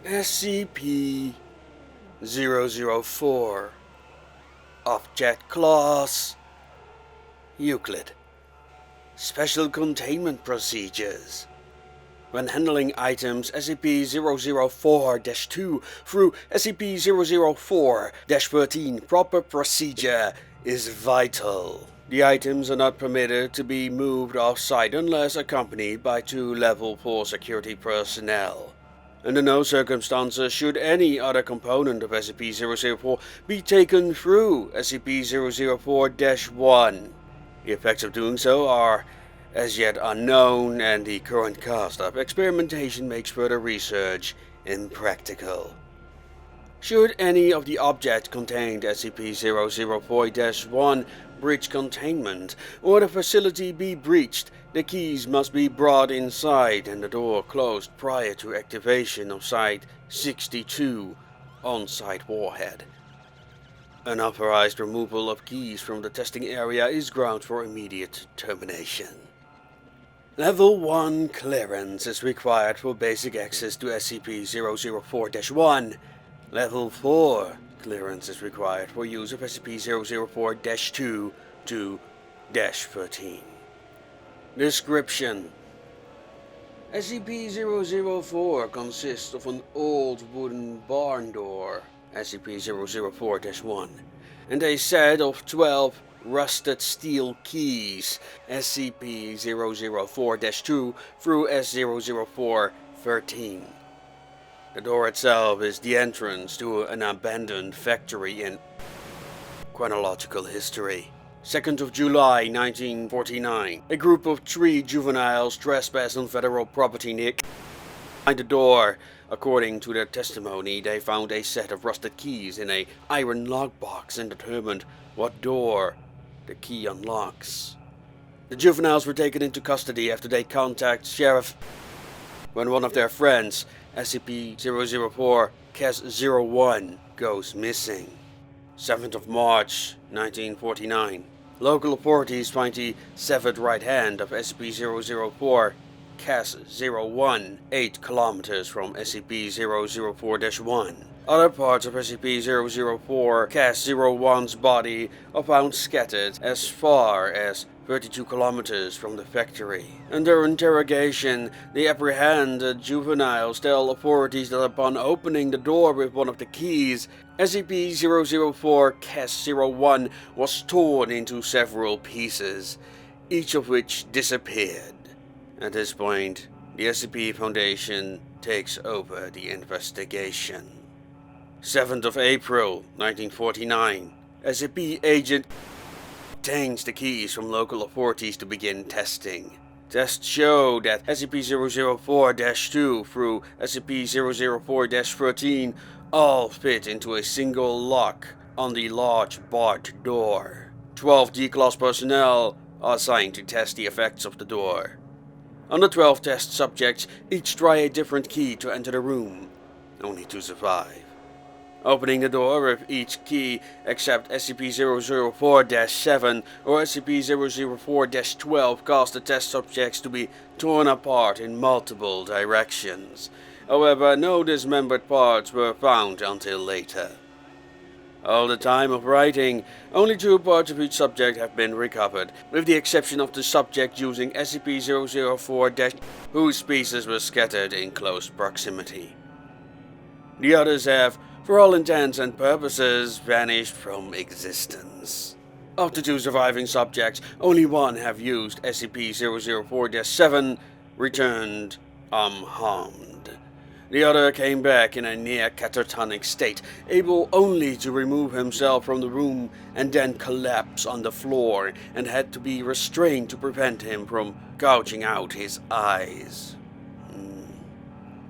SCP-004. Object Class Euclid. Special Containment Procedures. When handling items SCP-004-2 through SCP-004-13, proper procedure is vital. The items are not permitted to be moved off-site unless accompanied by 2 Level 4 security personnel. Under no circumstances should any other component of SCP-004 be taken through SCP-004-1. The effects of doing so are as yet unknown, and the current cost of experimentation makes further research impractical. Should any of the objects contained SCP-004-1 breach containment, or the facility be breached, the keys must be brought inside and the door closed prior to activation of Site-62 on-site warhead. Unauthorized removal of keys from the testing area is grounds for immediate termination. Level 1 clearance is required for basic access to SCP-004-1. Level 4 clearance is required for use of SCP-004-2 to -13. Description: SCP-004 consists of an old wooden barn door, SCP-004-1, and a set of 12 rusted steel keys, SCP-004-2 through S-004-13. The door itself is the entrance to an abandoned factory in chronological history. 2nd of July 1949. A group of 3 juveniles trespassed on federal property near the door. According to their testimony, they found a set of rusted keys in an iron lockbox and determined what door the key unlocks. The juveniles were taken into custody after they contacted Sheriff when one of their friends, SCP-004-01, goes missing. 7th of March 1949. Local authorities find the severed right hand of SCP-004-01 8 kilometers from SCP-004-1. Other parts of SCP-004-01's body are found scattered as far as 32 kilometers from the factory. Under interrogation, the apprehended juveniles tell authorities that upon opening the door with one of the keys, SCP-004-01 was torn into several pieces, each of which disappeared. At this point, the SCP Foundation takes over the investigation. 7th of April 1949. SCP Agent obtains the keys from local authorities to begin testing. Tests show that SCP-004-2 through SCP-004-13 all fit into a single lock on the large barred door. 12 D-Class personnel are assigned to test the effects of the door. On the 12 test subjects, each try a different key to enter the room, only to survive. Opening the door with each key except SCP-004-7 or SCP-004-12 caused the test subjects to be torn apart in multiple directions. However, no dismembered parts were found until later. All the time of writing, only 2 parts of each subject have been recovered, with the exception of the subject using SCP-004- whose pieces were scattered in close proximity. The others have, for all intents and purposes, vanished from existence. Of the 2 surviving subjects, only 1 have used SCP-004-7, returned unharmed. The other came back in a near catatonic state, able only to remove himself from the room and then collapse on the floor, and had to be restrained to prevent him from gouging out his eyes.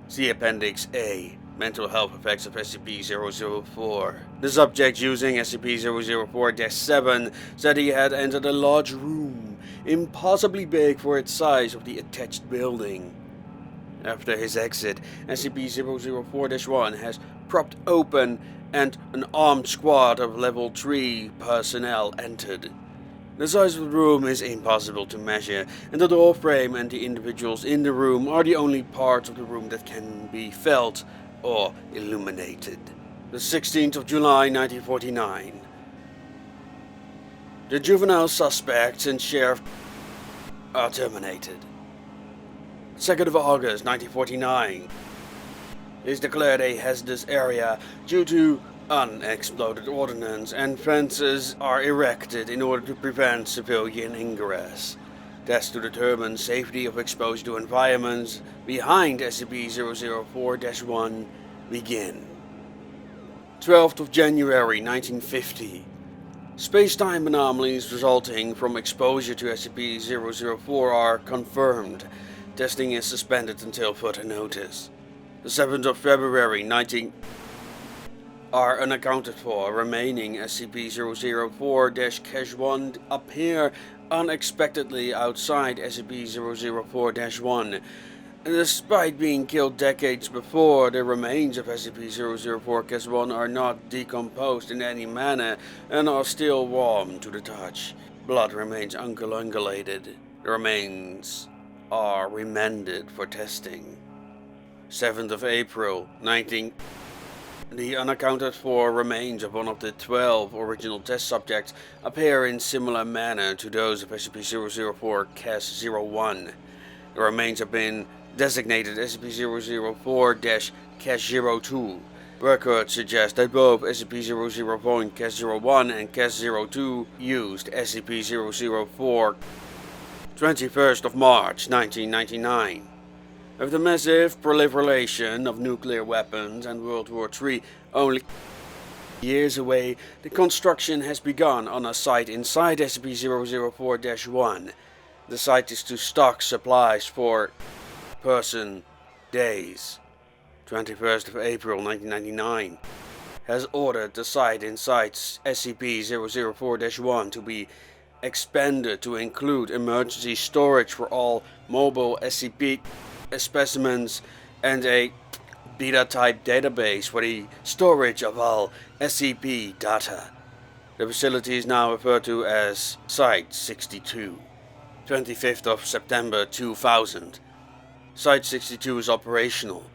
See Appendix A. Mental health effects of SCP-004. The subject using SCP-004-7 said he had entered a large room, impossibly big for its size of the attached building. After his exit, SCP-004-1 has propped open and an armed squad of Level 3 personnel entered. The size of the room is impossible to measure, and the door frame and the individuals in the room are the only parts of the room that can be felt or illuminated. The 16th of July 1949. The juvenile suspects and sheriff are terminated. 2nd of August 1949 is declared a hazardous area due to unexploded ordnance, and fences are erected in order to prevent civilian ingress. Tests to determine safety of exposure to environments behind SCP-004-1 begin. 12th of January 1950. Space-time anomalies resulting from exposure to SCP-004 are confirmed. Testing is suspended until further notice. The 7th of February 19 are unaccounted for. Remaining SCP-004-1 appear unexpectedly outside SCP-004-1. Despite being killed decades before, the remains of SCP-004-1 are not decomposed in any manner and are still warm to the touch. Blood remains uncoagulated. The remains are remanded for testing. 7th of April 19. The unaccounted for remains of one of the 12 original test subjects appear in similar manner to those of SCP-004-01. The remains have been designated SCP-004-02. Records suggest that both SCP-004-01 and -02 used SCP-004. 21st of March 1999. With the massive proliferation of nuclear weapons and World War III only years away, the construction has begun on a site inside SCP-004-1. The site is to stock supplies for person days. 21st of April 1999 has ordered the site inside SCP-004-1 to be expanded to include emergency storage for all mobile SCP specimens and a beta-type database for the storage of all SCP data. The facility is now referred to as Site-62. 25th of September 2000. Site-62 is operational.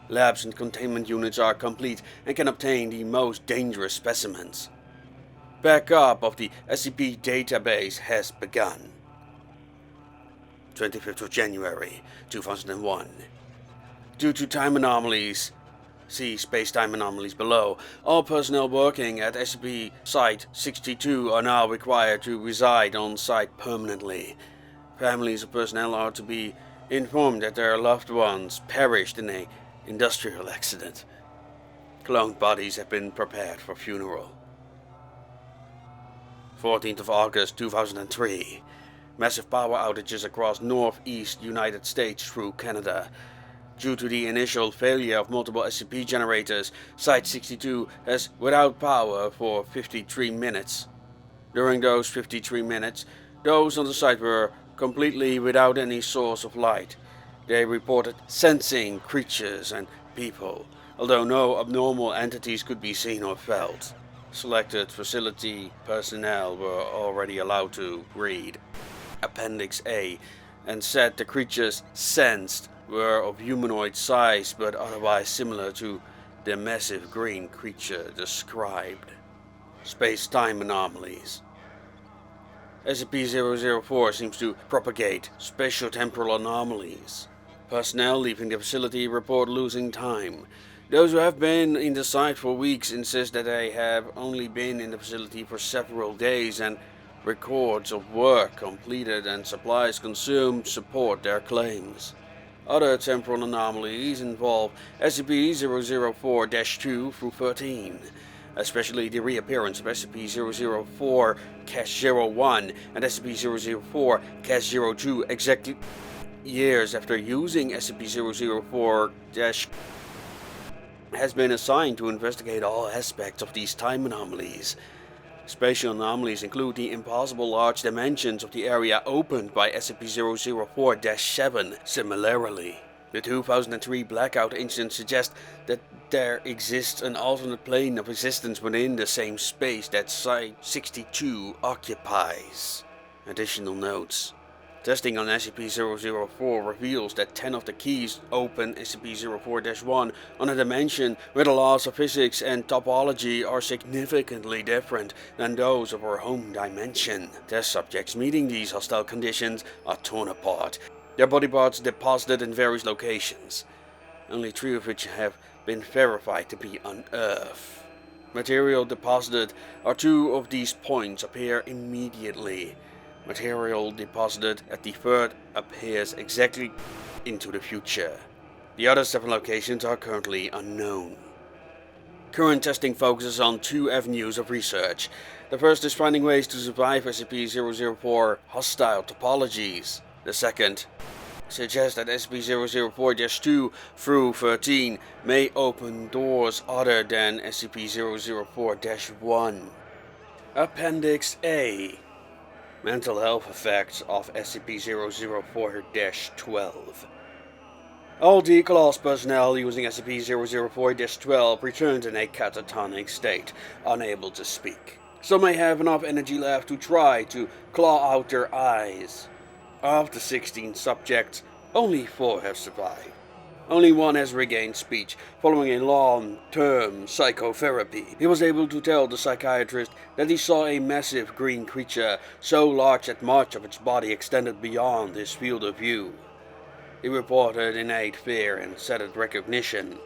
Labs and containment units are complete and can obtain the most dangerous specimens. Backup of the SCP database has begun. 25th of January 2001. Due to time anomalies, see space-time anomalies below, all personnel working at SCP Site-62 are now required to reside on site permanently. Families of personnel are to be informed that their loved ones perished in an industrial accident. Cloned bodies have been prepared for funeral. 14th of August 2003. Massive power outages across northeast United States through Canada. Due to the initial failure of multiple SCP generators, Site-62 has without power for 53 minutes. During those 53 minutes, those on the site were completely without any source of light. They reported sensing creatures and people, although no abnormal entities could be seen or felt. Selected facility personnel were already allowed to read Appendix A and said the creatures sensed were of humanoid size but otherwise similar to the massive green creature described. Space-time anomalies. SCP-004 seems to propagate spatio-temporal anomalies. Personnel leaving the facility report losing time. Those who have been in the site for weeks insist that they have only been in the facility for several days, and records of work completed and supplies consumed support their claims. Other temporal anomalies involve SCP-004-2 through 13, especially the reappearance of SCP-004-01 and SCP-004-02 exactly years after using SCP-004- has been assigned to investigate all aspects of these time anomalies. Spatial anomalies include the impossible large dimensions of the area opened by SCP-004-7. Similarly, the 2003 blackout incident suggests that there exists an alternate plane of existence within the same space that Site-62 occupies. Additional notes. Testing on SCP-004 reveals that 10 of the keys open SCP-004-1 on a dimension where the laws of physics and topology are significantly different than those of our home dimension. Test subjects meeting these hostile conditions are torn apart, their body parts deposited in various locations, only 3 of which have been verified to be on Earth. Material deposited at 2 of these points appear immediately. Material deposited at the third appears exactly into the future. The other 7 locations are currently unknown. Current testing focuses on 2 avenues of research. The first is finding ways to survive SCP-004 hostile topologies. The second suggests that SCP-004-2 through 13 may open doors other than SCP-004-1. Appendix A. Mental health effects of SCP-004-12. All D-Class personnel using SCP-004-12 returned in a catatonic state, unable to speak. Some may have enough energy left to try to claw out their eyes. Of the 16 subjects, only 4 have survived. Only 1 has regained speech following a long-term psychotherapy. He was able to tell the psychiatrist that he saw a massive green creature so large that much of its body extended beyond his field of view. He reported innate fear and settled recognition,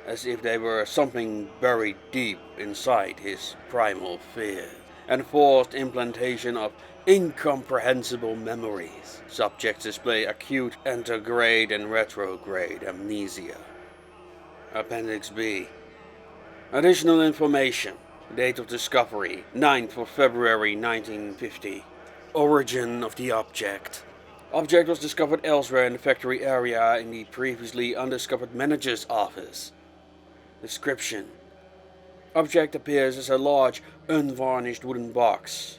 as if they were something buried deep inside his primal fear, and forced implantation of incomprehensible memories. Subjects display acute anterograde and retrograde amnesia. Appendix B. Additional information. Date of discovery, 9th of February 1950. Origin of the object. Object was discovered elsewhere in the factory area in the previously undiscovered manager's office. Description. Object appears as a large, unvarnished wooden box.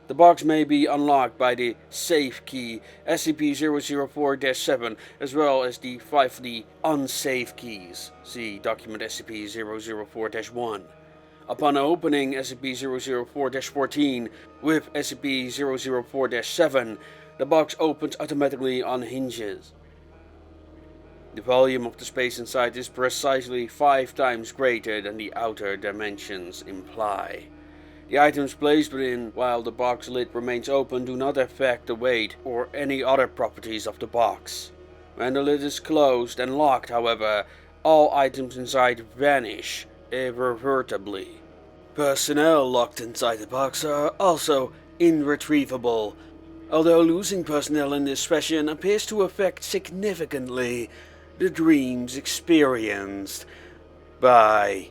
The box may be unlocked by the safe key SCP-004-7 as well as the 5 of the unsafe keys. See document SCP-004-1. Upon opening SCP-004-14 with SCP-004-7, the box opens automatically on hinges. The volume of the space inside is precisely 5 times greater than the outer dimensions imply. The items placed within while the box lid remains open do not affect the weight or any other properties of the box. When the lid is closed and locked, however, all items inside vanish irreversibly. Personnel locked inside the box are also irretrievable, although losing personnel in this fashion appears to affect significantly the dreams experienced by